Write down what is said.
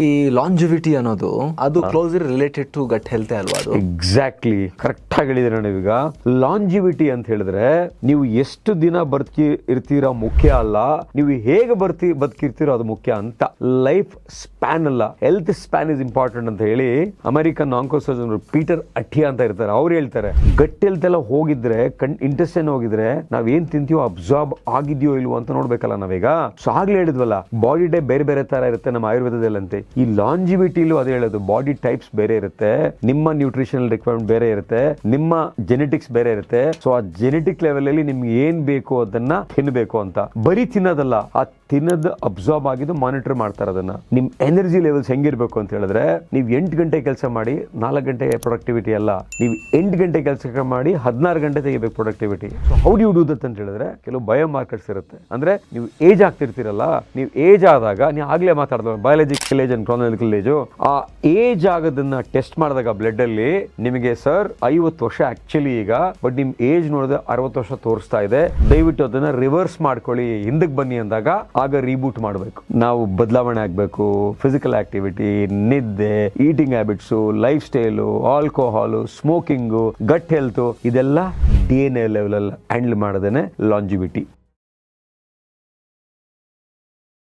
ಈ ಲಾಂಜಿವಿಟಿ ಅನ್ನೋದು ಅದು closely related to gut health ಅಲ್ವಾ? ಅದು ಎಕ್ಸಾಕ್ಟ್ಲಿ ಕರೆಕ್ಟ್ ಆಗಿ ಹೇಳಿದ್ರೆ ನೀವೀಗ. ಲಾಂಜಿವಿಟಿ ಅಂತ ಹೇಳಿದ್ರೆ ನೀವು ಎಷ್ಟು ದಿನ ಇರ್ತೀರಾ ಮುಖ್ಯ ಅಲ್ಲ, ನೀವು ಹೇಗೆ ಬದುಕಿರ್ತೀರೋ ಅದು ಮುಖ್ಯ ಅಂತ. ಲೈಫ್ ಸ್ಪ್ಯಾನ್ ಅಲ್ಲ, ಹೆಲ್ತ್ ಸ್ಪ್ಯಾನ್ ಇಸ್ ಇಂಪಾರ್ಟೆಂಟ್ ಅಂತ ಹೇಳಿ ಅಮೆರಿಕನ್ ಆಂಕೋಸರ್ಜನ್ ಪೀಟರ್ ಅಠಿಯಾ ಅಂತ ಇರ್ತಾರೆ, ಅವ್ರು ಹೇಳ್ತಾರೆ ಗಟ್ ಹೆಲ್ತ್ ಎಲ್ಲ ಹೋಗಿದ್ರೆ, ಇಂಟೆಸ್ಟೈನ್ ಹೋಗಿದ್ರೆ ನಾವ್ ಏನ್ ತಿಂತೀವೋ ಅಬ್ಸಾರ್ಬ್ ಆಗಿದ್ಯೋ ಇಲ್ವೋ ಅಂತ ನೋಡ್ಬೇಕಲ್ಲ ನಾವೀಗ. ಸೊ ಆಗ್ಲೇ ಹೇಳಿದ್ವಲ್ಲ, ಬಾಡಿ ಟೈಪ್ ಬೇರೆ ಬೇರೆ ತರ ಇರುತ್ತೆ ನಮ್ಮ ಆಯುರ್ವೇದದಲ್ಲಂತೆ. ಈ ಲಾಂಜಿವಿಟಿಲೂ ಅದೇ ಹೇಳೋದು, ಬಾಡಿ ಟೈಪ್ಸ್ ಬೇರೆ ಇರುತ್ತೆ, ನಿಮ್ಮ ನ್ಯೂಟ್ರಿಷನಲ್ ರಿಕ್ವೈರ್ಮೆಂಟ್ ಬೇರೆ ಇರುತ್ತೆ, ನಿಮ್ಮ ಜೆನೆಟಿಕ್ಸ್ ಬೇರೆ ಇರುತ್ತೆ. ಸೊ ಆ ಜೆನೆಟಿಕ್ ಲೆವೆಲ್ ಅಲ್ಲಿ ನಿಮ್ಗೆ ಏನ್ ಬೇಕು ಅದನ್ನ ತಿನ್ಬೇಕು ಅಂತ. ಬರೀ ತಿನ್ನೋದಲ್ಲ, ಆ ತಿನ್ನೋದು ಅಬ್ಸಾರ್ಬ್ ಆಗಿದ್ದು ಮಾನಿಟರ್ ಮಾಡ್ತಾರೆ ಅದನ್ನ. ನಿಮ್ ಎನರ್ಜಿ ಲೆವೆಲ್ಸ್ ಹೆಂಗಿರ್ಬೇಕು ಅಂತ ಹೇಳಿದ್ರೆ, ನೀವು 8 ಗಂಟೆ ಕೆಲಸ ಮಾಡಿ 4 ಗಂಟೆ ಪ್ರೊಡಕ್ಟಿವಿಟಿ ಅಲ್ಲ, ನೀವು 8 ಗಂಟೆ ಕೆಲಸ ಮಾಡಿ 16 ಗಂಟೆ ತೆಗಿಬೇಕು productivity. How do you do that ಅಂತ ಹೇಳಿದ್ರೆ, ಕೆಲವು ಬಯೋ ಮಾರ್ಕರ್ಸ್ ಇರುತ್ತೆ. ಅಂದ್ರೆ ನೀವು ಏಜ್ ಆಗ್ತಿರ್ತೀರಲ್ಲ, ನೀವು ಏಜ್ ಆದಾಗ ನೀವು ಆಗ್ಲೇ ಮಾತಾಡಿದ biological age and chronological age, ಆ ಏಜ್ ಆಗೋದನ್ನ ಟೆಸ್ಟ್ ಮಾಡಿದಾಗ ಬ್ಲಡ್ ಅಲ್ಲಿ ನಿಮಗೆ ಸರ್ 50 ವರ್ಷ ಆಕ್ಚುಲಿ ಈಗ, ಬಟ್ ನಿಮ್ ಏಜ್ ನೋಡಿದ್ರೆ 60 ವರ್ಷ ತೋರಿಸ್ತಾ ಇದೆ, ದಯವಿಟ್ಟು ಅದನ್ನ ರಿವರ್ಸ್ ಮಾಡ್ಕೊಳ್ಳಿ, ಹಿಂದಕ್ಕೆ ಬನ್ನಿ ಅಂದಾಗ ಆಗ ರೀಬೂಟ್ ಮಾಡಬೇಕು. ನಾವು ಬದಲಾವಣೆ ಆಗಬೇಕು. ಫಿಸಿಕಲ್ ಆಕ್ಟಿವಿಟಿ, ನಿದ್ದೆ, eating habits, lifestyle, alcohol, smoking, gut health, ಇದೆಲ್ಲ DNA ಲೆವೆಲ್ ಅಲ್ಲಿ ಹ್ಯಾಂಡಲ್ ಮಾಡೋದೇನೆ ಲಾಂಜಿವಿಟಿ.